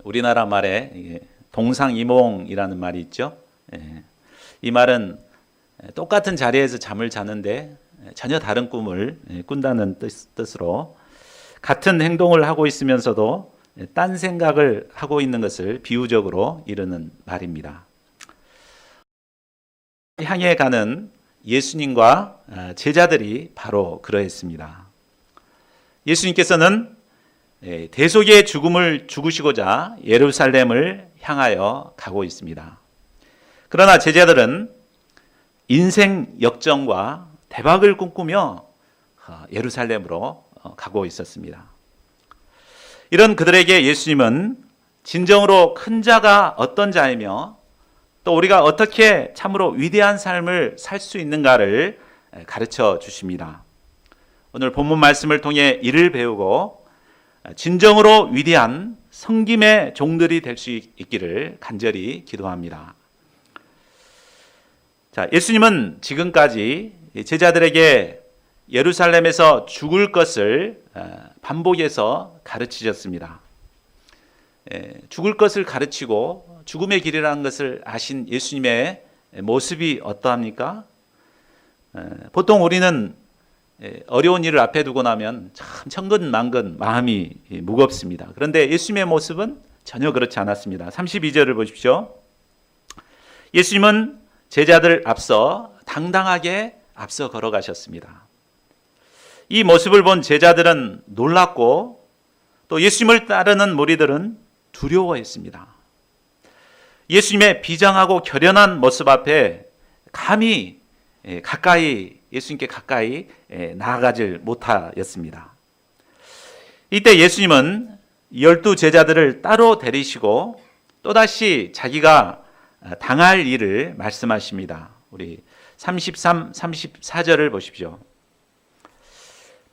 우리나라 말에 동상이몽이라는 말이 있죠. 이 말은 똑같은 자리에서 잠을 자는데 전혀 다른 꿈을 꾼다는 뜻으로 같은 행동을 하고 있으면서도 딴 생각을 하고 있는 것을 비유적으로 이르는 말입니다. 향해 가는 예수님과 제자들이 바로 그러했습니다. 예수님께서는 대속의 죽음을 죽으시고자 예루살렘을 향하여 가고 있습니다. 그러나 제자들은 인생 역정과 대박을 꿈꾸며 예루살렘으로 가고 있었습니다. 이런 그들에게 예수님은 진정으로 큰 자가 어떤 자이며 또 우리가 어떻게 참으로 위대한 삶을 살 수 있는가를 가르쳐 주십니다. 오늘 본문 말씀을 통해 이를 배우고 진정으로 위대한 성김의 종들이 될 수 있기를 간절히 기도합니다. 자, 예수님은 지금까지 제자들에게 예루살렘에서 죽을 것을 반복해서 가르치셨습니다. 죽을 것을 가르치고 죽음의 길이라는 것을 아신 예수님의 모습이 어떠합니까? 보통 우리는 어려운 일을 앞에 두고 나면 참 천근만근 마음이 무겁습니다. 그런데 예수님의 모습은 전혀 그렇지 않았습니다. 32절을 보십시오. 예수님은 제자들 앞서 당당하게 앞서 걸어가셨습니다. 이 모습을 본 제자들은 놀랐고 또 예수님을 따르는 무리들은 두려워했습니다. 예수님의 비장하고 결연한 모습 앞에 감히 예수님께 가까이 나아가질 못하였습니다. 이때 예수님은 12 제자들을 따로 데리시고 또다시 자기가 당할 일을 말씀하십니다. 우리 33, 34절을 보십시오.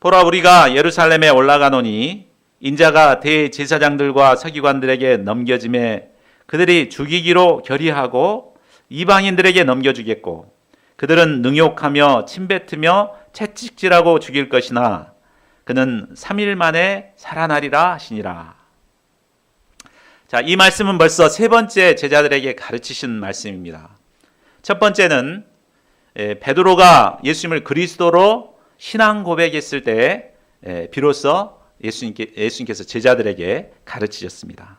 보라, 우리가 예루살렘에 올라가노니 인자가 대제사장들과 서기관들에게 넘겨짐에 그들이 죽이기로 결의하고 이방인들에게 넘겨주겠고 그들은 능욕하며 침뱉으며 채찍질하고 죽일 것이나 그는 3일 만에 살아나리라 하시니라. 자, 이 말씀은 벌써 세 번째 제자들에게 가르치신 말씀입니다. 첫 번째는 베드로가 예수님을 그리스도로 신앙 고백했을 때 비로소 예수님께서 제자들에게 가르치셨습니다.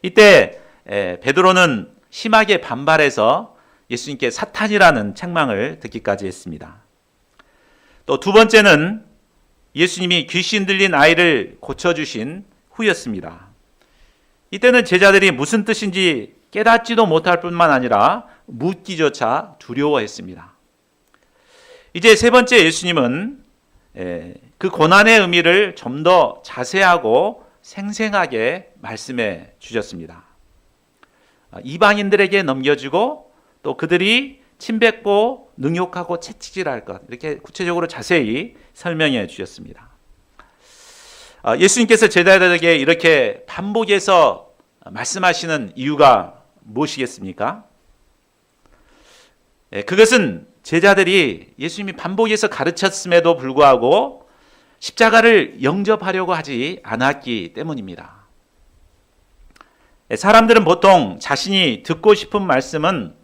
이때 베드로는 심하게 반발해서 예수님께 사탄이라는 책망을 듣기까지 했습니다. 또 두 번째는 예수님이 귀신 들린 아이를 고쳐주신 후였습니다. 이때는 제자들이 무슨 뜻인지 깨닫지도 못할 뿐만 아니라 묻기조차 두려워했습니다. 이제 세 번째 예수님은 그 고난의 의미를 좀 더 자세하고 생생하게 말씀해 주셨습니다. 이방인들에게 넘겨주고 또 그들이 침뱉고 능욕하고 채찍질할 것, 이렇게 구체적으로 자세히 설명해 주셨습니다. 예수님께서 제자들에게 이렇게 반복해서 말씀하시는 이유가 무엇이겠습니까? 그것은 제자들이 예수님이 반복해서 가르쳤음에도 불구하고 십자가를 영접하려고 하지 않았기 때문입니다. 사람들은 보통 자신이 듣고 싶은 말씀은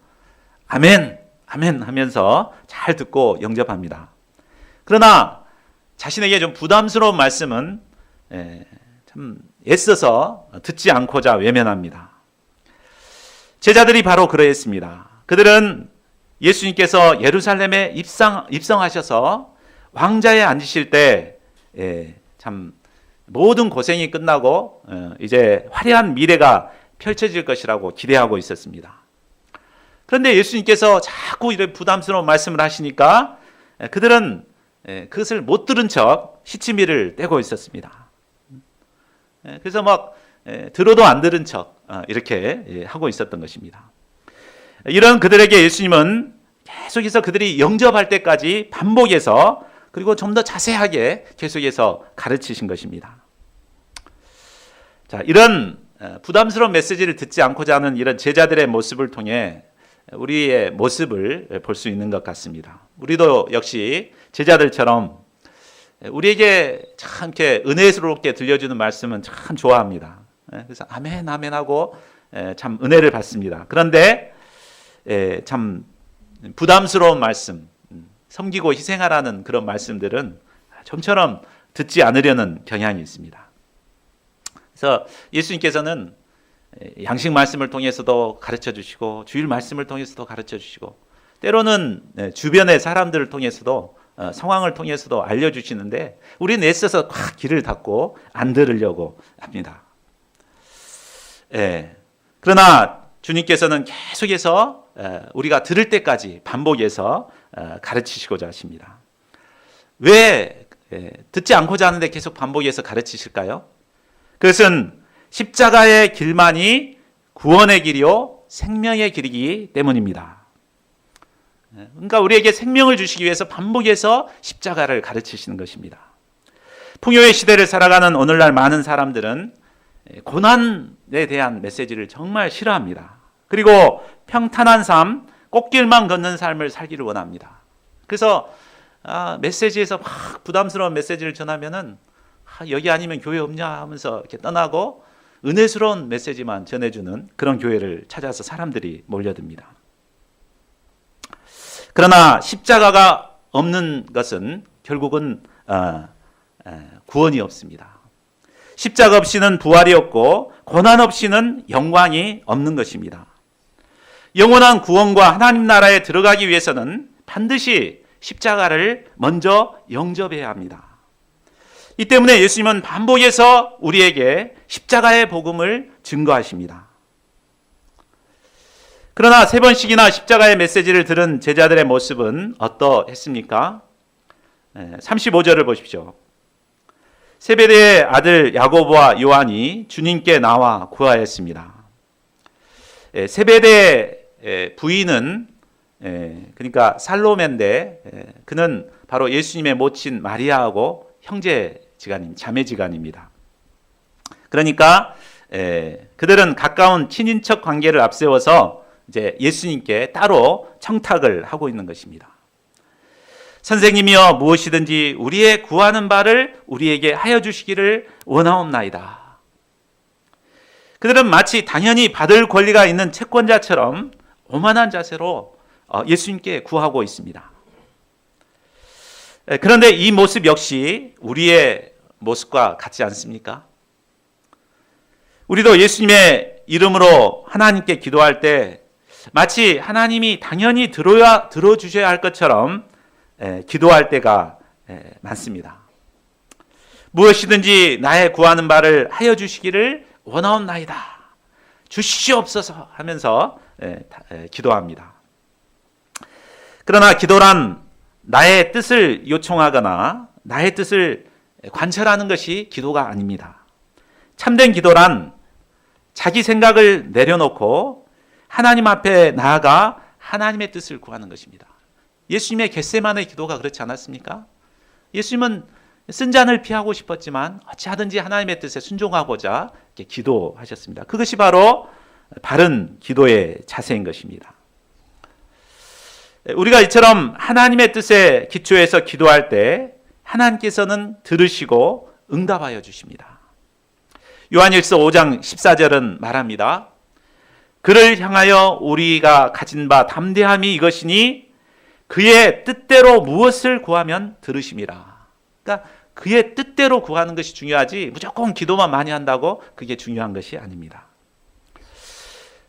아멘, 아멘 하면서 잘 듣고 영접합니다. 그러나 자신에게 좀 부담스러운 말씀은 참 애써서 듣지 않고자 외면합니다. 제자들이 바로 그러했습니다. 그들은 예수님께서 예루살렘에 입성하셔서 왕자에 앉으실 때 참 모든 고생이 끝나고 이제 화려한 미래가 펼쳐질 것이라고 기대하고 있었습니다. 그런데 예수님께서 자꾸 이런 부담스러운 말씀을 하시니까 그들은 그것을 못 들은 척 시치미를 떼고 있었습니다. 그래서 막 들어도 안 들은 척 이렇게 하고 있었던 것입니다. 이런 그들에게 예수님은 계속해서 그들이 영접할 때까지 반복해서 그리고 좀 더 자세하게 계속해서 가르치신 것입니다. 자, 이런 부담스러운 메시지를 듣지 않고자 하는 이런 제자들의 모습을 통해 우리의 모습을 볼 수 있는 것 같습니다. 우리도 역시 제자들처럼 우리에게 참 이렇게 은혜스럽게 들려주는 말씀은 참 좋아합니다. 그래서 아멘 아멘 하고 참 은혜를 받습니다. 그런데 참 부담스러운 말씀, 섬기고 희생하라는 그런 말씀들은 좀처럼 듣지 않으려는 경향이 있습니다. 그래서 예수님께서는 양식 말씀을 통해서도 가르쳐 주시고 주일 말씀을 통해서도 가르쳐 주시고 때로는 주변의 사람들을 통해서도 상황을 통해서도 알려주시는데 우리는 애써서 꽉 귀를 닫고 안 들으려고 합니다. 그러나 주님께서는 계속해서 우리가 들을 때까지 반복해서 가르치시고자 하십니다. 왜 듣지 않고자 하는데 계속 반복해서 가르치실까요? 그것은 십자가의 길만이 구원의 길이요 생명의 길이기 때문입니다. 그러니까 우리에게 생명을 주시기 위해서 반복해서 십자가를 가르치시는 것입니다. 풍요의 시대를 살아가는 오늘날 많은 사람들은 고난에 대한 메시지를 정말 싫어합니다. 그리고 평탄한 삶, 꽃길만 걷는 삶을 살기를 원합니다. 그래서 메시지에서 막 부담스러운 메시지를 전하면은 여기 아니면 교회 없냐 하면서 이렇게 떠나고 은혜스러운 메시지만 전해주는 그런 교회를 찾아서 사람들이 몰려듭니다. 그러나 십자가가 없는 것은 결국은 구원이 없습니다. 십자가 없이는 부활이 없고 고난 없이는 영광이 없는 것입니다. 영원한 구원과 하나님 나라에 들어가기 위해서는 반드시 십자가를 먼저 영접해야 합니다. 이 때문에 예수님은 반복해서 우리에게 십자가의 복음을 증거하십니다. 그러나 3번씩이나 십자가의 메시지를 들은 제자들의 모습은 어떠했습니까? 35절을 보십시오. 세베대의 아들 야고보와 요한이 주님께 나와 구하였습니다. 세베대의 부인은 그러니까 살로메인데 그는 바로 예수님의 모친 마리아하고 형제지간임, 자매지간입니다. 그러니까 그들은 가까운 친인척 관계를 앞세워서 이제 예수님께 따로 청탁을 하고 있는 것입니다. 선생님이여 무엇이든지 우리의 구하는 바를 우리에게 하여 주시기를 원하옵나이다. 그들은 마치 당연히 받을 권리가 있는 채권자처럼 오만한 자세로 예수님께 구하고 있습니다. 그런데 이 모습 역시 우리의 모습과 같지 않습니까? 우리도 예수님의 이름으로 하나님께 기도할 때 마치 하나님이 당연히 들어주셔야 할 것처럼 기도할 때가 많습니다. 무엇이든지 나의 구하는 바를 하여 주시기를 원하옵나이다. 주시옵소서 하면서 기도합니다. 그러나 기도란 나의 뜻을 요청하거나 나의 뜻을 관철하는 것이 기도가 아닙니다. 참된 기도란 자기 생각을 내려놓고 하나님 앞에 나아가 하나님의 뜻을 구하는 것입니다. 예수님의 겟세마네 기도가 그렇지 않았습니까? 예수님은 쓴 잔을 피하고 싶었지만 어찌하든지 하나님의 뜻에 순종하고자 기도하셨습니다. 그것이 바로 바른 기도의 자세인 것입니다. 우리가 이처럼 하나님의 뜻에 기초해서 기도할 때 하나님께서는 들으시고 응답하여 주십니다. 요한일서 5장 14절은 말합니다. 그를 향하여 우리가 가진 바 담대함이 이것이니 그의 뜻대로 무엇을 구하면 들으심이라. 그러니까 그의 뜻대로 구하는 것이 중요하지 무조건 기도만 많이 한다고 그게 중요한 것이 아닙니다.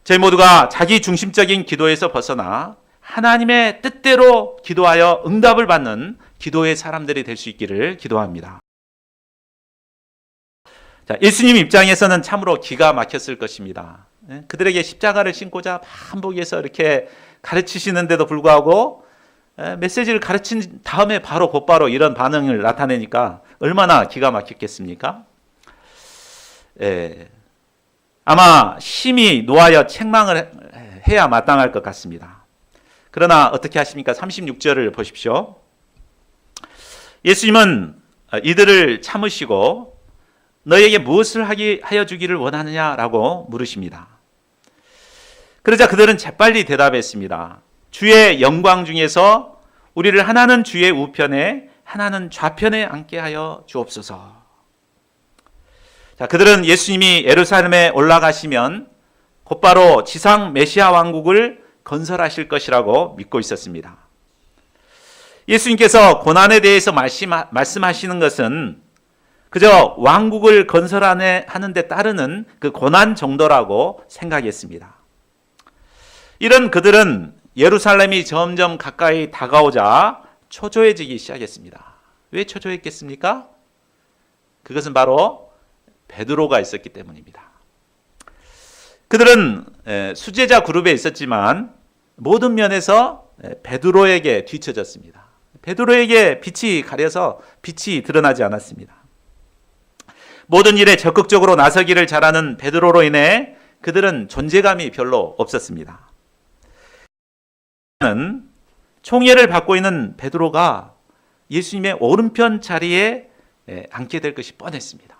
저희 모두가 자기 중심적인 기도에서 벗어나 하나님의 뜻대로 기도하여 응답을 받는 기도의 사람들이 될 수 있기를 기도합니다. 자, 예수님 입장에서는 참으로 기가 막혔을 것입니다. 그들에게 십자가를 신고자 반복해서 이렇게 가르치시는데도 불구하고 메시지를 가르친 다음에 곧바로 이런 반응을 나타내니까 얼마나 기가 막혔겠습니까? 아마 심히 노하여 책망을 해야 마땅할 것 같습니다. 그러나 어떻게 하십니까? 36절을 보십시오. 예수님은 이들을 참으시고 너에게 무엇을 하여 주기를 원하느냐라고 물으십니다. 그러자 그들은 재빨리 대답했습니다. 주의 영광 중에서 우리를 하나는 주의 우편에 하나는 좌편에 앉게 하여 주옵소서. 자, 그들은 예수님이 예루살렘에 올라가시면 곧바로 지상 메시아 왕국을 건설하실 것이라고 믿고 있었습니다. 예수님께서 고난에 대해서 말씀하시는 것은 그저 왕국을 건설하는 데 따르는 그 고난 정도라고 생각했습니다. 이런 그들은 예루살렘이 점점 가까이 다가오자 초조해지기 시작했습니다. 왜 초조했겠습니까? 그것은 바로 베드로가 있었기 때문입니다. 그들은 수제자 그룹에 있었지만 모든 면에서 베드로에게 뒤처졌습니다. 베드로에게 빛이 가려서 빛이 드러나지 않았습니다. 모든 일에 적극적으로 나서기를 잘하는 베드로로 인해 그들은 존재감이 별로 없었습니다. 총애를 받고 있는 베드로가 예수님의 오른편 자리에 앉게 될 것이 뻔했습니다.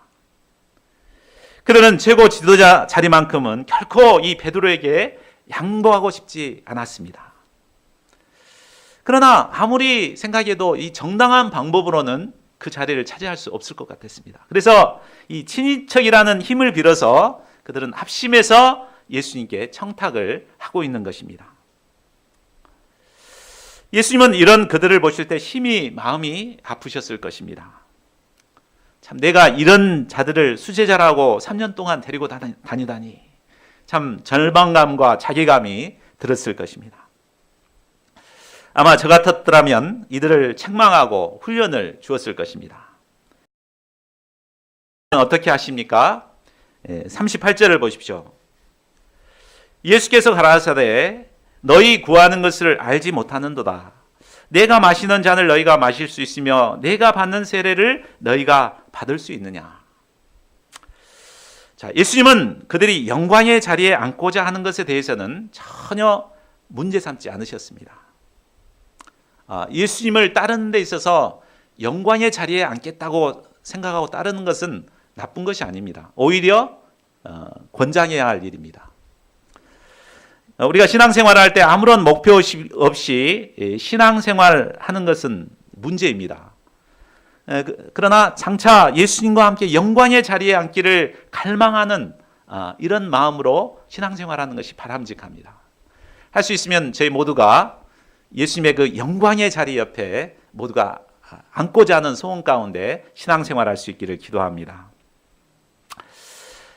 그들은 최고 지도자 자리만큼은 결코 이 베드로에게 양보하고 싶지 않았습니다. 그러나 아무리 생각해도 이 정당한 방법으로는 그 자리를 차지할 수 없을 것 같았습니다. 그래서 이 친인척이라는 힘을 빌어서 그들은 합심해서 예수님께 청탁을 하고 있는 것입니다. 예수님은 이런 그들을 보실 때 심히 마음이 아프셨을 것입니다. 참 내가 이런 자들을 수제자라고 3년 동안 데리고 다니다니 참 절망감과 자괴감이 들었을 것입니다. 아마 저 같았더라면 이들을 책망하고 훈련을 주었을 것입니다. 어떻게 하십니까? 38절을 보십시오. 예수께서 가라사대 너희 구하는 것을 알지 못하는도다. 내가 마시는 잔을 너희가 마실 수 있으며 내가 받는 세례를 너희가 받을 수 있느냐. 자, 예수님은 그들이 영광의 자리에 앉고자 하는 것에 대해서는 전혀 문제 삼지 않으셨습니다. 예수님을 따르는 데 있어서 영광의 자리에 앉겠다고 생각하고 따르는 것은 나쁜 것이 아닙니다. 오히려 권장해야 할 일입니다. 우리가 신앙생활을 할 때 아무런 목표 없이 신앙생활을 하는 것은 문제입니다. 그러나 장차 예수님과 함께 영광의 자리에 앉기를 갈망하는 이런 마음으로 신앙생활하는 것이 바람직합니다. 할 수 있으면 저희 모두가 예수님의 그 영광의 자리 옆에 모두가 앉고자 하는 소원 가운데 신앙생활할 수 있기를 기도합니다.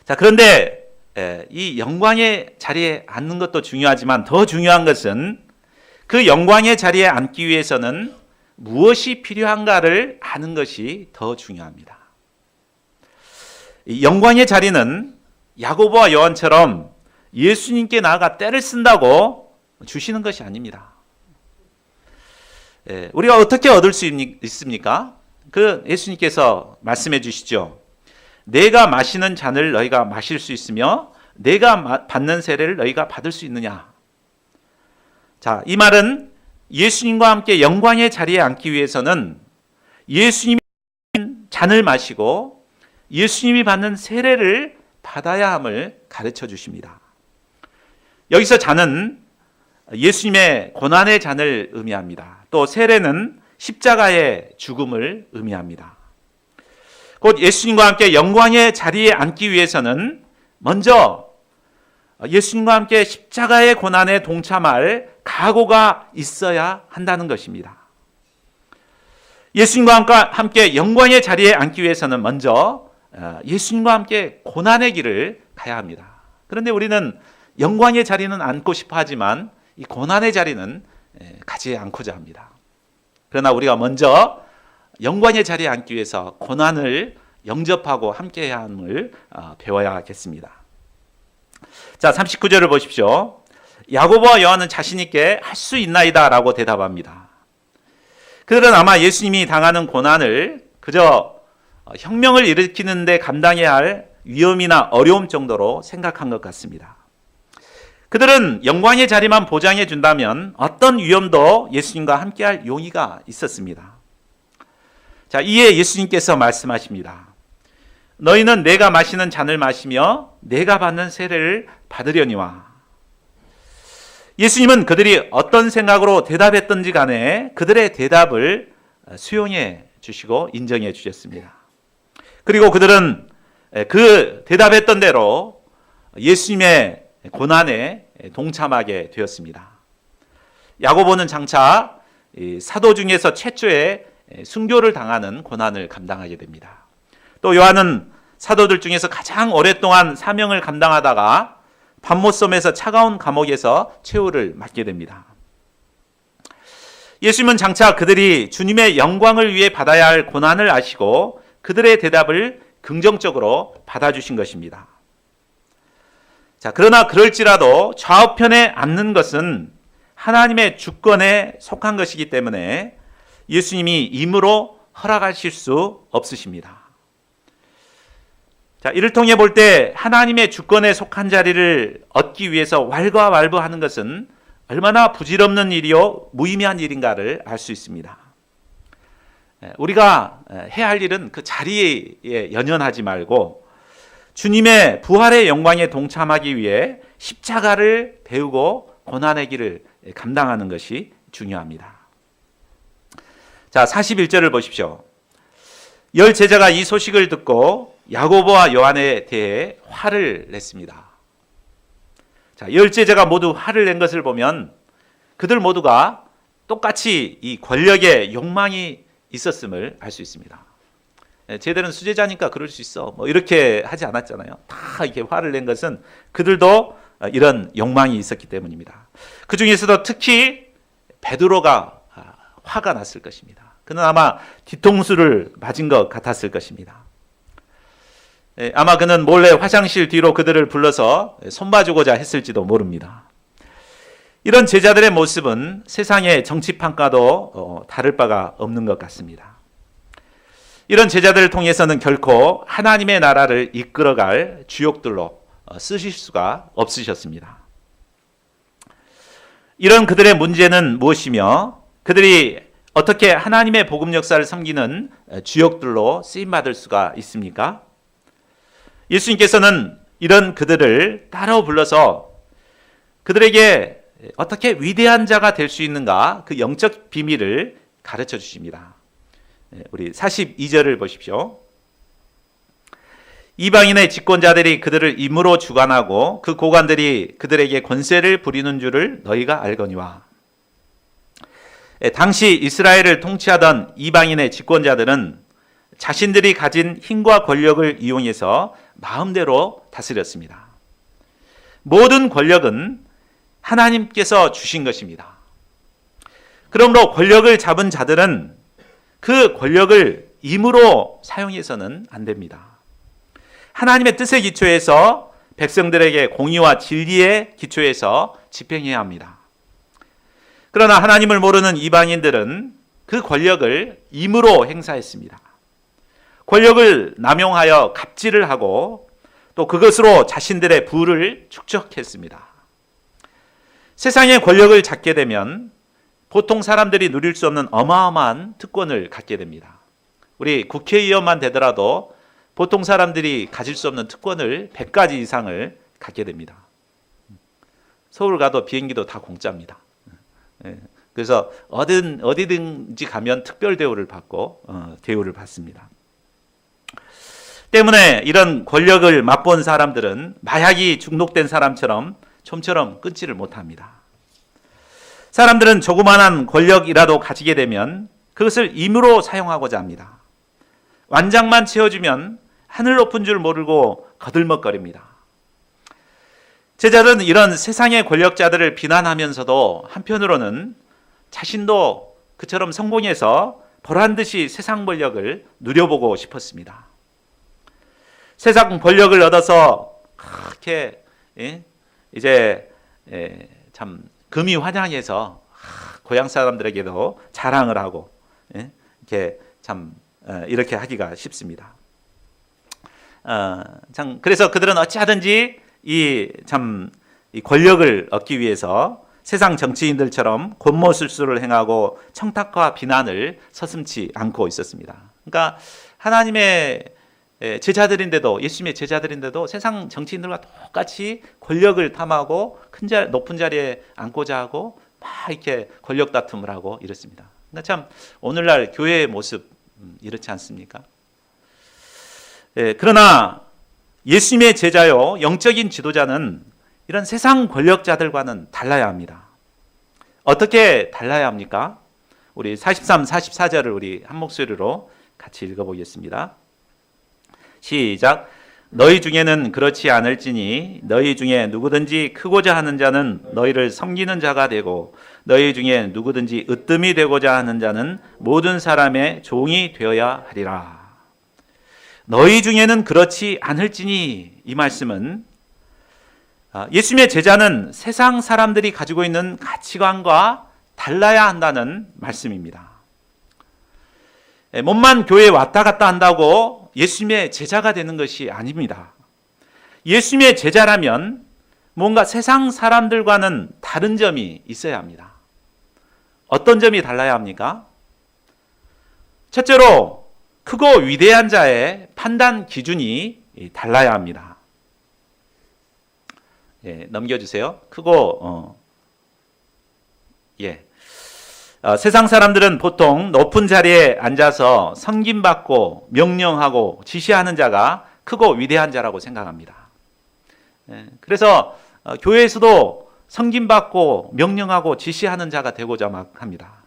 자, 그런데 이 영광의 자리에 앉는 것도 중요하지만 더 중요한 것은 그 영광의 자리에 앉기 위해서는 무엇이 필요한가를 아는 것이 더 중요합니다. 이 영광의 자리는 야고보와 요한처럼 예수님께 나아가 때를 쓴다고 주시는 것이 아닙니다. 우리가 어떻게 얻을 수 있습니까? 그 예수님께서 말씀해 주시죠. 내가 마시는 잔을 너희가 마실 수 있으며 내가 받는 세례를 너희가 받을 수 있느냐. 자, 이 말은 예수님과 함께 영광의 자리에 앉기 위해서는 예수님이 잔을 마시고 예수님이 받는 세례를 받아야 함을 가르쳐 주십니다. 여기서 잔은 예수님의 고난의 잔을 의미합니다. 또 세례는 십자가의 죽음을 의미합니다. 곧 예수님과 함께 영광의 자리에 앉기 위해서는 먼저 예수님과 함께 십자가의 고난에 동참할 각오가 있어야 한다는 것입니다. 예수님과 함께 영광의 자리에 앉기 위해서는 먼저 예수님과 함께 고난의 길을 가야 합니다. 그런데 우리는 영광의 자리는 앉고 싶어 하지만 이 고난의 자리는 가지 않고자 합니다. 그러나 우리가 먼저 영광의 자리에 앉기 위해서 고난을 영접하고 함께해야 함을 배워야겠습니다. 자, 39절을 보십시오. 야고보와 요한은 자신 있게 할 수 있나이다 라고 대답합니다. 그들은 아마 예수님이 당하는 고난을 그저 혁명을 일으키는 데 감당해야 할 위험이나 어려움 정도로 생각한 것 같습니다. 그들은 영광의 자리만 보장해 준다면 어떤 위험도 예수님과 함께할 용의가 있었습니다. 자, 이에 예수님께서 말씀하십니다. 너희는 내가 마시는 잔을 마시며 내가 받는 세례를 받으려니와. 예수님은 그들이 어떤 생각으로 대답했던지 간에 그들의 대답을 수용해 주시고 인정해 주셨습니다. 그리고 그들은 그 대답했던 대로 예수님의 고난에 동참하게 되었습니다. 야고보는 장차 사도 중에서 최초의 순교를 당하는 고난을 감당하게 됩니다. 또 요한은 사도들 중에서 가장 오랫동안 사명을 감당하다가 밤못섬에서 차가운 감옥에서 최후를 맞게 됩니다. 예수님은 장차 그들이 주님의 영광을 위해 받아야 할 고난을 아시고 그들의 대답을 긍정적으로 받아주신 것입니다. 자, 그러나 그럴지라도 좌우편에 앉는 것은 하나님의 주권에 속한 것이기 때문에 예수님이 임으로 허락하실 수 없으십니다. 자, 이를 통해 볼 때 하나님의 주권에 속한 자리를 얻기 위해서 왈가왈부하는 것은 얼마나 부질없는 일이요 무의미한 일인가를 알 수 있습니다. 우리가 해야 할 일은 그 자리에 연연하지 말고 주님의 부활의 영광에 동참하기 위해 십자가를 배우고 고난의 길을 감당하는 것이 중요합니다. 자, 41절을 보십시오. 열 제자가 이 소식을 듣고 야고보와 요한에 대해 화를 냈습니다. 자, 열 제자가 모두 화를 낸 것을 보면 그들 모두가 똑같이 이 권력의 욕망이 있었음을 알 수 있습니다. 쟤들은 수제자니까 그럴 수 있어. 뭐 이렇게 하지 않았잖아요. 다 이렇게 화를 낸 것은 그들도 이런 욕망이 있었기 때문입니다. 그 중에서도 특히 베드로가 화가 났을 것입니다. 그는 아마 뒤통수를 맞은 것 같았을 것입니다. 아마 그는 몰래 화장실 뒤로 그들을 불러서 손봐주고자 했을지도 모릅니다. 이런 제자들의 모습은 세상의 정치판과도 다를 바가 없는 것 같습니다. 이런 제자들을 통해서는 결코 하나님의 나라를 이끌어갈 주역들로 쓰실 수가 없으셨습니다. 이런 그들의 문제는 무엇이며 그들이 어떻게 하나님의 복음 역사를 섬기는 주역들로 쓰임받을 수가 있습니까? 예수님께서는 이런 그들을 따로 불러서 그들에게 어떻게 위대한 자가 될 수 있는가 그 영적 비밀을 가르쳐 주십니다. 우리 42절을 보십시오. 이방인의 집권자들이 그들을 임으로 주관하고 그 고관들이 그들에게 권세를 부리는 줄을 너희가 알거니와. 당시 이스라엘을 통치하던 이방인의 집권자들은 자신들이 가진 힘과 권력을 이용해서 마음대로 다스렸습니다. 모든 권력은 하나님께서 주신 것입니다. 그러므로 권력을 잡은 자들은 그 권력을 임으로 사용해서는 안 됩니다. 하나님의 뜻에 기초해서 백성들에게 공의와 진리에 기초해서 집행해야 합니다. 그러나 하나님을 모르는 이방인들은 그 권력을 임으로 행사했습니다. 권력을 남용하여 갑질을 하고 또 그것으로 자신들의 부를 축적했습니다. 세상의 권력을 잡게 되면 보통 사람들이 누릴 수 없는 어마어마한 특권을 갖게 됩니다. 우리 국회의원만 되더라도 보통 사람들이 가질 수 없는 특권을 100가지 이상을 갖게 됩니다. 서울 가도 비행기도 다 공짜입니다. 그래서 어디든지 가면 특별 대우를 받고 대우를 받습니다. 때문에 이런 권력을 맛본 사람들은 마약이 중독된 사람처럼 좀처럼 끊지를 못합니다. 사람들은 조그만한 권력이라도 가지게 되면 그것을 임으로 사용하고자 합니다. 완장만 채워주면 하늘 높은 줄 모르고 거들먹거립니다. 제자들은 이런 세상의 권력자들을 비난하면서도 한편으로는 자신도 그처럼 성공해서 보란듯이 세상 권력을 누려보고 싶었습니다. 세상 권력을 얻어서 그렇게 이제 참 금이 환향해서 고향 사람들에게도 자랑을 하고 이렇게 참 이렇게 하기가 쉽습니다. 참 그래서 그들은 어찌하든지 이 권력을 얻기 위해서 세상 정치인들처럼 곤모술수를 행하고 청탁과 비난을 서슴지 않고 있었습니다. 그러니까 하나님의 제자들인데도 예수님의 제자들인데도 세상 정치인들과 똑같이 권력을 탐하고 높은 자리에 앉고자 하고 막 이렇게 권력 다툼을 하고 이렇습니다. 그러니까 참 오늘날 교회의 모습 이렇지 않습니까? 그러나 예수님의 제자요, 영적인 지도자는 이런 세상 권력자들과는 달라야 합니다. 어떻게 달라야 합니까? 우리 43, 44절을 우리 한 목소리로 같이 읽어보겠습니다. 시작. 너희 중에는 그렇지 않을지니 너희 중에 누구든지 크고자 하는 자는 너희를 섬기는 자가 되고 너희 중에 누구든지 으뜸이 되고자 하는 자는 모든 사람의 종이 되어야 하리라. 너희 중에는 그렇지 않을지니, 이 말씀은 예수님의 제자는 세상 사람들이 가지고 있는 가치관과 달라야 한다는 말씀입니다. 몸만 교회에 왔다 갔다 한다고 예수님의 제자가 되는 것이 아닙니다. 예수님의 제자라면 뭔가 세상 사람들과는 다른 점이 있어야 합니다. 어떤 점이 달라야 합니까? 첫째로 크고 위대한 자의 판단 기준이 달라야 합니다. 넘겨주세요. 크고 세상 사람들은 보통 높은 자리에 앉아서 섬김받고 명령하고 지시하는 자가 크고 위대한 자라고 생각합니다. 그래서 교회에서도 섬김받고 명령하고 지시하는 자가 되고자 막 합니다.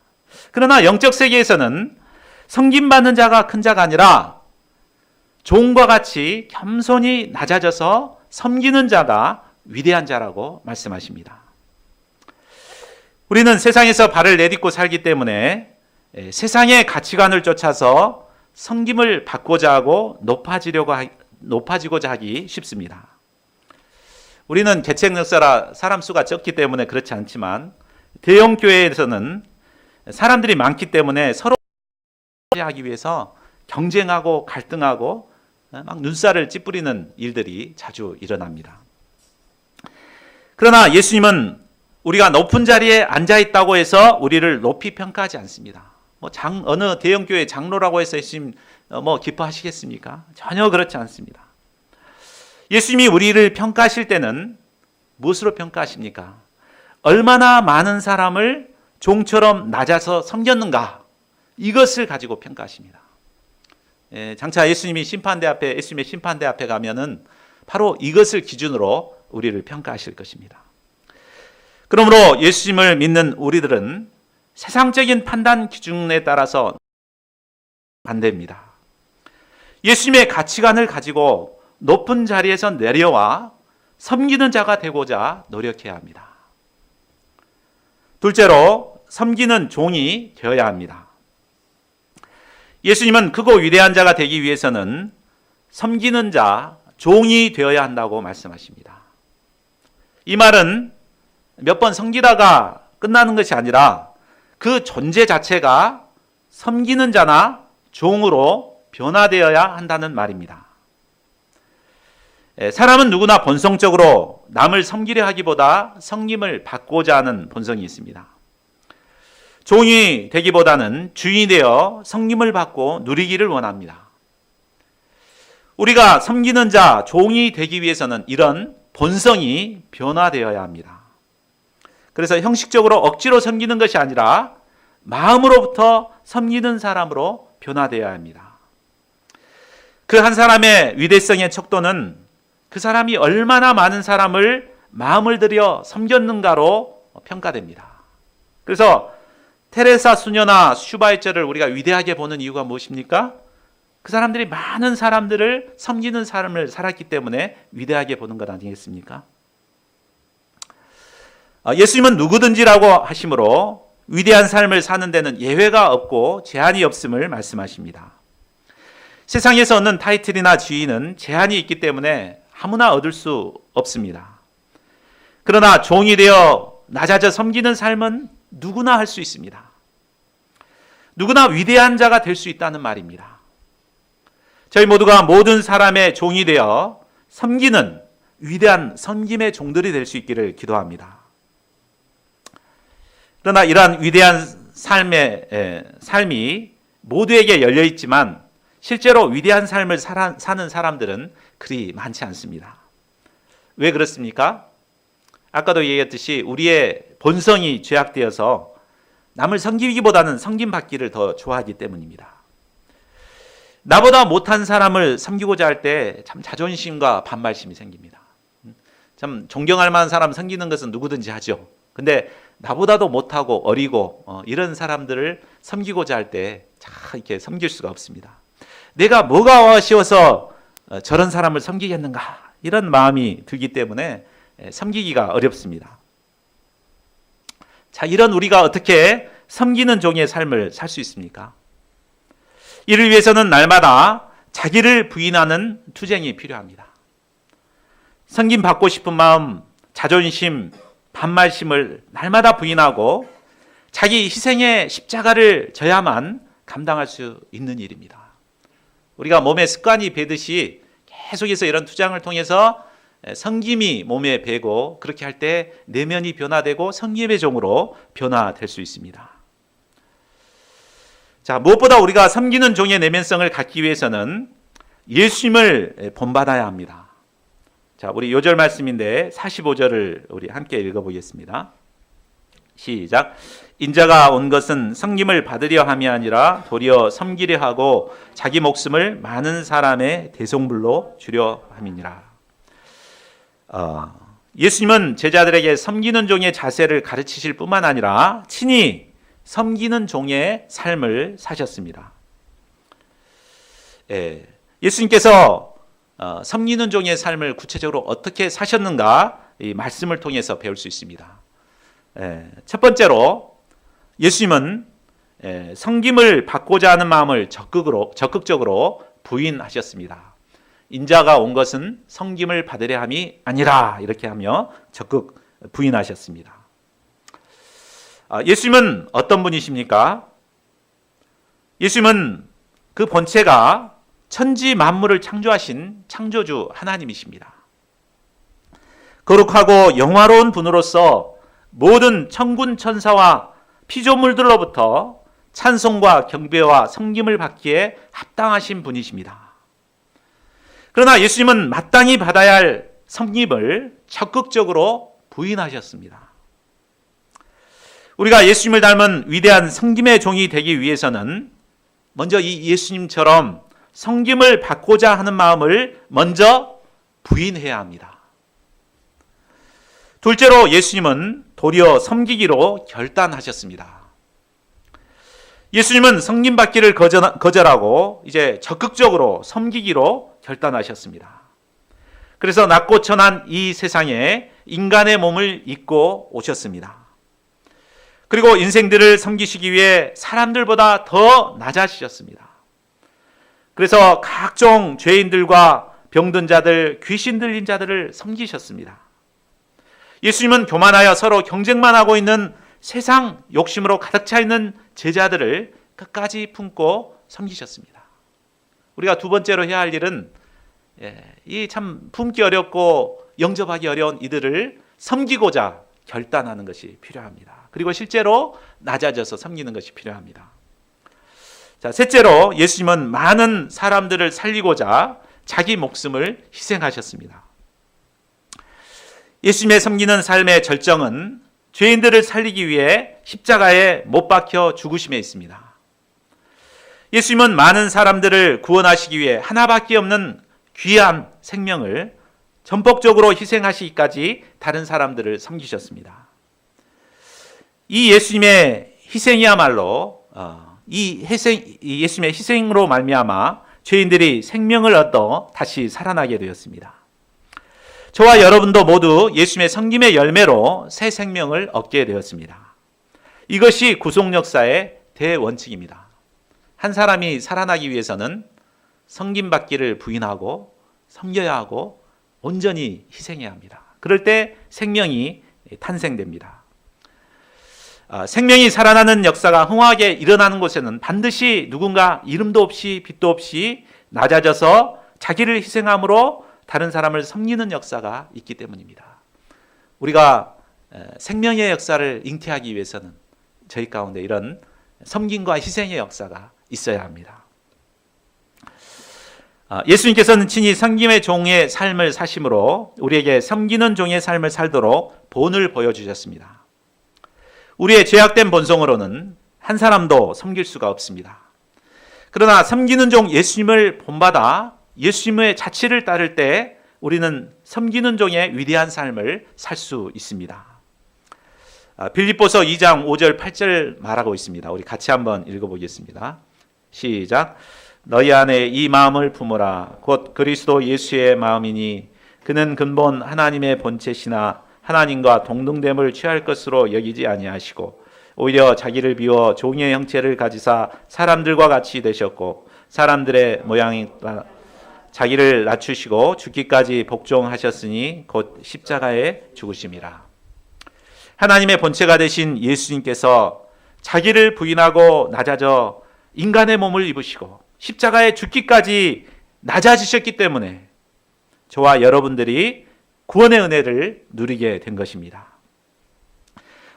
그러나 영적 세계에서는 섬김받는 자가 큰 자가 아니라 종과 같이 겸손히 낮아져서 섬기는 자가 위대한 자라고 말씀하십니다. 우리는 세상에서 발을 내딛고 살기 때문에 세상의 가치관을 쫓아서 섬김을 받고자 하고 높아지고자 하기 쉽습니다. 우리는 개척 역사라 사람 수가 적기 때문에 그렇지 않지만 대형 교회에서는 사람들이 많기 때문에 서로 하기 위해서 경쟁하고 갈등하고 막 눈살을 찌푸리는 일들이 자주 일어납니다. 그러나 예수님은 우리가 높은 자리에 앉아 있다고 해서 우리를 높이 평가하지 않습니다. 어느 대형 교회 장로라고 해서 예수님 기뻐하시겠습니까? 전혀 그렇지 않습니다. 예수님이 우리를 평가하실 때는 무엇으로 평가하십니까? 얼마나 많은 사람을 종처럼 낮아서 섬겼는가, 이것을 가지고 평가하십니다. 장차 예수님의 심판대 앞에 가면은 바로 이것을 기준으로 우리를 평가하실 것입니다. 그러므로 예수님을 믿는 우리들은 세상적인 판단 기준에 따라서 반대입니다. 예수님의 가치관을 가지고 높은 자리에서 내려와 섬기는 자가 되고자 노력해야 합니다. 둘째로, 섬기는 종이 되어야 합니다. 예수님은 크고 위대한 자가 되기 위해서는 섬기는 자, 종이 되어야 한다고 말씀하십니다. 이 말은 몇 번 섬기다가 끝나는 것이 아니라 그 존재 자체가 섬기는 자나 종으로 변화되어야 한다는 말입니다. 사람은 누구나 본성적으로 남을 섬기려 하기보다 섬김을 받고자 하는 본성이 있습니다. 종이 되기보다는 주인이 되어 섬김을 받고 누리기를 원합니다. 우리가 섬기는 자, 종이 되기 위해서는 이런 본성이 변화되어야 합니다. 그래서 형식적으로 억지로 섬기는 것이 아니라 마음으로부터 섬기는 사람으로 변화되어야 합니다. 그 한 사람의 위대성의 척도는 그 사람이 얼마나 많은 사람을 마음을 들여 섬겼는가로 평가됩니다. 그래서 테레사 수녀나 슈바이처를 우리가 위대하게 보는 이유가 무엇입니까? 그 사람들이 많은 사람들을 섬기는 삶을 살았기 때문에 위대하게 보는 것 아니겠습니까? 예수님은 누구든지라고 하심으로 위대한 삶을 사는 데는 예외가 없고 제한이 없음을 말씀하십니다. 세상에서 얻는 타이틀이나 지위는 제한이 있기 때문에 아무나 얻을 수 없습니다. 그러나 종이 되어 낮아져 섬기는 삶은 누구나 할 수 있습니다. 누구나 위대한 자가 될 수 있다는 말입니다. 저희 모두가 모든 사람의 종이 되어 섬기는 위대한 섬김의 종들이 될 수 있기를 기도합니다. 그러나 이러한 위대한 삶이 모두에게 열려 있지만 실제로 위대한 삶을 사는 사람들은 그리 많지 않습니다. 왜 그렇습니까? 아까도 얘기했듯이 우리의 본성이 죄악되어서 남을 섬기기보다는 섬김받기를 더 좋아하기 때문입니다. 나보다 못한 사람을 섬기고자 할 때 참 자존심과 반발심이 생깁니다. 참 존경할 만한 사람 섬기는 것은 누구든지 하죠. 근데 나보다도 못하고 어리고 이런 사람들을 섬기고자 할 때 참 이렇게 섬길 수가 없습니다. 내가 뭐가 아쉬워서 저런 사람을 섬기겠는가 이런 마음이 들기 때문에 섬기기가 어렵습니다. 자, 이런 우리가 어떻게 섬기는 종의 삶을 살 수 있습니까? 이를 위해서는 날마다 자기를 부인하는 투쟁이 필요합니다. 섬김 받고 싶은 마음, 자존심, 반말심을 날마다 부인하고 자기 희생의 십자가를 져야만 감당할 수 있는 일입니다. 우리가 몸에 습관이 배듯이 계속해서 이런 투쟁을 통해서 섬김이 몸에 배고 그렇게 할 때 내면이 변화되고 섬김의 종으로 변화될 수 있습니다. 자, 무엇보다 우리가 섬기는 종의 내면성을 갖기 위해서는 예수님을 본받아야 합니다. 자, 우리 요절 말씀인데 45절을 우리 함께 읽어보겠습니다. 시작. 인자가 온 것은 섬김을 받으려 함이 아니라 도리어 섬기려 하고 자기 목숨을 많은 사람의 대속물로 주려 함이니라. 예수님은 제자들에게 섬기는 종의 자세를 가르치실 뿐만 아니라 친히 섬기는 종의 삶을 사셨습니다. 예수님께서 섬기는 종의 삶을 구체적으로 어떻게 사셨는가 이 말씀을 통해서 배울 수 있습니다. 첫 번째로 예수님은 섬김을 받고자 하는 마음을 적극적으로 부인하셨습니다. 인자가 온 것은 섬김을 받으려 함이 아니라 이렇게 하며 적극 부인하셨습니다. 예수님은 어떤 분이십니까? 예수님은 그 본체가 천지 만물을 창조하신 창조주 하나님이십니다. 거룩하고 영화로운 분으로서 모든 천군 천사와 피조물들로부터 찬송과 경배와 섬김을 받기에 합당하신 분이십니다. 그러나 예수님은 마땅히 받아야 할 섬김을 적극적으로 부인하셨습니다. 우리가 예수님을 닮은 위대한 섬김의 종이 되기 위해서는 먼저 이 예수님처럼 섬김을 받고자 하는 마음을 먼저 부인해야 합니다. 둘째로 예수님은 도리어 섬기기로 결단하셨습니다. 예수님은 섬김받기를 거절하고 이제 적극적으로 섬기기로 결단하셨습니다. 그래서 낮고 천한 이 세상에 인간의 몸을 입고 오셨습니다. 그리고 인생들을 섬기시기 위해 사람들보다 더 낮아지셨습니다. 그래서 각종 죄인들과 병든 자들, 귀신 들린 자들을 섬기셨습니다. 예수님은 교만하여 서로 경쟁만 하고 있는 세상 욕심으로 가득 차 있는 제자들을 끝까지 품고 섬기셨습니다. 우리가 두 번째로 해야 할 일은 이 참 품기 어렵고 영접하기 어려운 이들을 섬기고자 결단하는 것이 필요합니다. 그리고 실제로 낮아져서 섬기는 것이 필요합니다. 자, 셋째로 예수님은 많은 사람들을 살리고자 자기 목숨을 희생하셨습니다. 예수님의 섬기는 삶의 절정은 죄인들을 살리기 위해 십자가에 못 박혀 죽으심에 있습니다. 예수님은 많은 사람들을 구원하시기 위해 하나밖에 없는 귀한 생명을 전폭적으로 희생하시기까지 다른 사람들을 섬기셨습니다. 이 예수님의 희생이야말로 예수님의 희생으로 말미암아 죄인들이 생명을 얻어 다시 살아나게 되었습니다. 저와 여러분도 모두 예수님의 섬김의 열매로 새 생명을 얻게 되었습니다. 이것이 구속 역사의 대원칙입니다. 한 사람이 살아나기 위해서는 섬김받기를 부인하고 섬겨야 하고 온전히 희생해야 합니다. 그럴 때 생명이 탄생됩니다. 생명이 살아나는 역사가 흥황하게 일어나는 곳에는 반드시 누군가 이름도 없이 빛도 없이 낮아져서 자기를 희생함으로 다른 사람을 섬기는 역사가 있기 때문입니다. 우리가 생명의 역사를 잉태하기 위해서는 저희 가운데 이런 섬김과 희생의 역사가 있어야 합니다. 예수님께서는 친히 섬김의 종의 삶을 사심으로 우리에게 섬기는 종의 삶을 살도록 본을 보여주셨습니다. 우리의 죄악된 본성으로는 한 사람도 섬길 수가 없습니다. 그러나 섬기는 종 예수님을 본받아 예수님의 자취를 따를 때 우리는 섬기는 종의 위대한 삶을 살 수 있습니다. 빌립보서 2장 5절 8절 말하고 있습니다. 우리 같이 한번 읽어보겠습니다. 시작. 너희 안에 이 마음을 품으라. 곧 그리스도 예수의 마음이니 그는 근본 하나님의 본체시나 하나님과 동등됨을 취할 것으로 여기지 아니하시고 오히려 자기를 비워 종의 형체를 가지사 사람들과 같이 되셨고 사람들의 모양이 자기를 낮추시고 죽기까지 복종하셨으니 곧 십자가에 죽으심이라. 하나님의 본체가 되신 예수님께서 자기를 부인하고 낮아져 인간의 몸을 입으시고 십자가에 죽기까지 낮아지셨기 때문에 저와 여러분들이 구원의 은혜를 누리게 된 것입니다.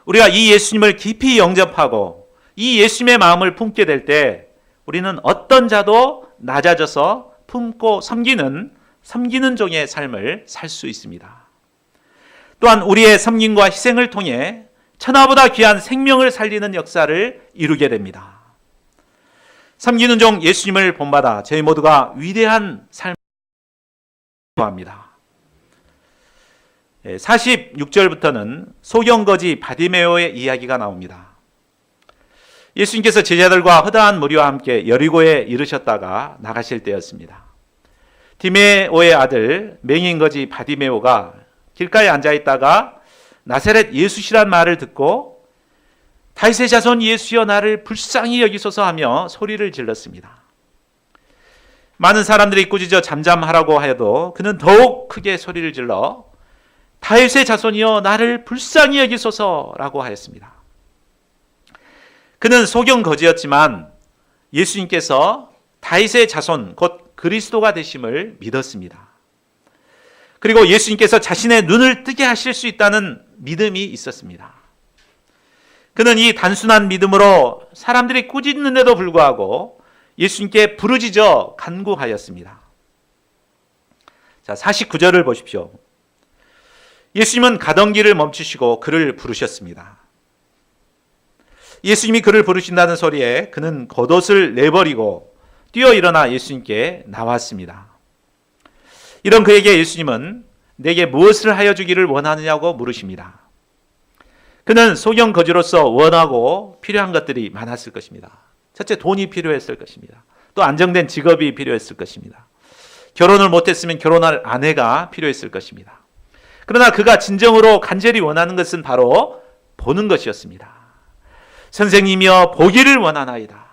우리가 이 예수님을 깊이 영접하고 이 예수님의 마음을 품게 될 때 우리는 어떤 자도 낮아져서 품고 섬기는 종의 삶을 살 수 있습니다. 또한 우리의 섬김과 희생을 통해 천하보다 귀한 생명을 살리는 역사를 이루게 됩니다. 섬기는 종 예수님을 본받아 저희 모두가 위대한 삶을 합니다. 46절부터는 소경거지 바디메오의 이야기가 나옵니다. 예수님께서 제자들과 허다한 무리와 함께 여리고에 이르셨다가 나가실 때였습니다. 디메오의 아들 맹인거지 바디메오가 길가에 앉아있다가 나사렛 예수시란 말을 듣고 다윗의 자손 예수여 나를 불쌍히 여기소서 하며 소리를 질렀습니다. 많은 사람들이 꾸짖어 잠잠하라고 하여도 그는 더욱 크게 소리를 질러 다윗의 자손이여 나를 불쌍히 여기소서라고 하였습니다. 그는 소경거지였지만 예수님께서 다윗의 자손 곧 그리스도가 되심을 믿었습니다. 그리고 예수님께서 자신의 눈을 뜨게 하실 수 있다는 믿음이 있었습니다. 그는 이 단순한 믿음으로 사람들이 꾸짖는데도 불구하고 예수님께 부르짖어 간구하였습니다. 자, 49절을 보십시오. 예수님은 가던 길을 멈추시고 그를 부르셨습니다. 예수님이 그를 부르신다는 소리에 그는 겉옷을 내버리고 뛰어 일어나 예수님께 나왔습니다. 이런 그에게 예수님은 내게 무엇을 하여 주기를 원하느냐고 물으십니다. 그는 소경거지로서 원하고 필요한 것들이 많았을 것입니다. 첫째, 돈이 필요했을 것입니다. 또 안정된 직업이 필요했을 것입니다. 결혼을 못했으면 결혼할 아내가 필요했을 것입니다. 그러나 그가 진정으로 간절히 원하는 것은 바로 보는 것이었습니다. 선생님이여 보기를 원하나이다.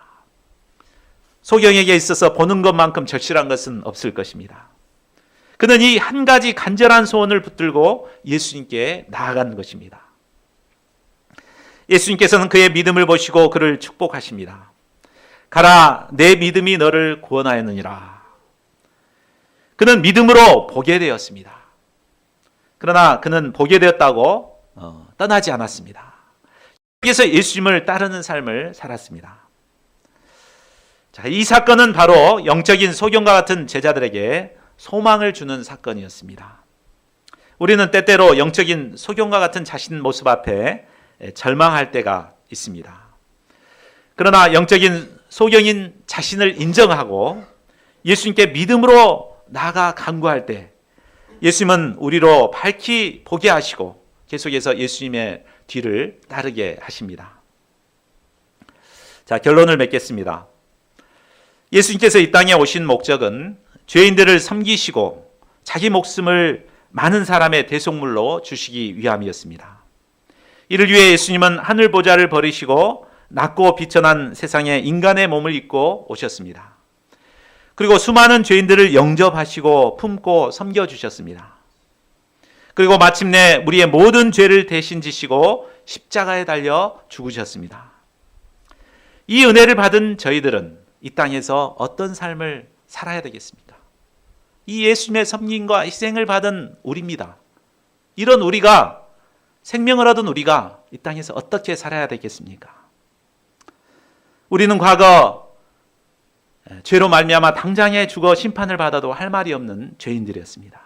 소경에게 있어서 보는 것만큼 절실한 것은 없을 것입니다. 그는 이 한 가지 간절한 소원을 붙들고 예수님께 나아간 것입니다. 예수님께서는 그의 믿음을 보시고 그를 축복하십니다. 가라, 내 믿음이 너를 구원하였느니라. 그는 믿음으로 보게 되었습니다. 그러나 그는 보게 되었다고 떠나지 않았습니다. 여기서 예수님을 따르는 삶을 살았습니다. 자, 이 사건은 바로 영적인 소경과 같은 제자들에게 소망을 주는 사건이었습니다. 우리는 때때로 영적인 소경과 같은 자신 모습 앞에 절망할 때가 있습니다. 그러나 영적인 소경인 자신을 인정하고 예수님께 믿음으로 나아가 간구할 때 예수님은 우리로 밝히 보게 하시고 계속해서 예수님의 뒤를 따르게 하십니다. 자, 결론을 맺겠습니다. 예수님께서 이 땅에 오신 목적은 죄인들을 섬기시고 자기 목숨을 많은 사람의 대속물로 주시기 위함이었습니다. 이를 위해 예수님은 하늘 보좌를 버리시고 낮고 비천한 세상에 인간의 몸을 입고 오셨습니다. 그리고 수많은 죄인들을 영접하시고 품고 섬겨주셨습니다. 그리고 마침내 우리의 모든 죄를 대신 지시고 십자가에 달려 죽으셨습니다. 이 은혜를 받은 저희들은 이 땅에서 어떤 삶을 살아야 되겠습니까? 이 예수님의 섬김과 희생을 받은 우리입니다. 이런 우리가, 생명을 얻은 우리가 이 땅에서 어떻게 살아야 되겠습니까? 우리는 과거 죄로 말미암아 당장에 죽어 심판을 받아도 할 말이 없는 죄인들이었습니다.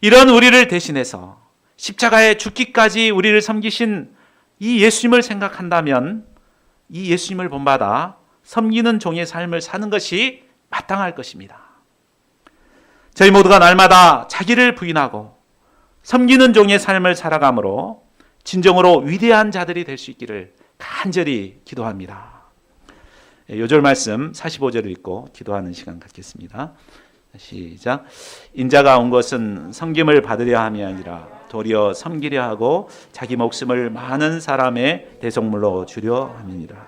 이런 우리를 대신해서 십자가에 죽기까지 우리를 섬기신 이 예수님을 생각한다면 이 예수님을 본받아 섬기는 종의 삶을 사는 것이 마땅할 것입니다. 저희 모두가 날마다 자기를 부인하고 섬기는 종의 삶을 살아감으로 진정으로 위대한 자들이 될 수 있기를 간절히 기도합니다. 요절 말씀 45절을 읽고 기도하는 시간 갖겠습니다. 시작. 인자가 온 것은 섬김을 받으려 함이 아니라 도리어 섬기려 하고 자기 목숨을 많은 사람의 대속물로 주려 함이니라.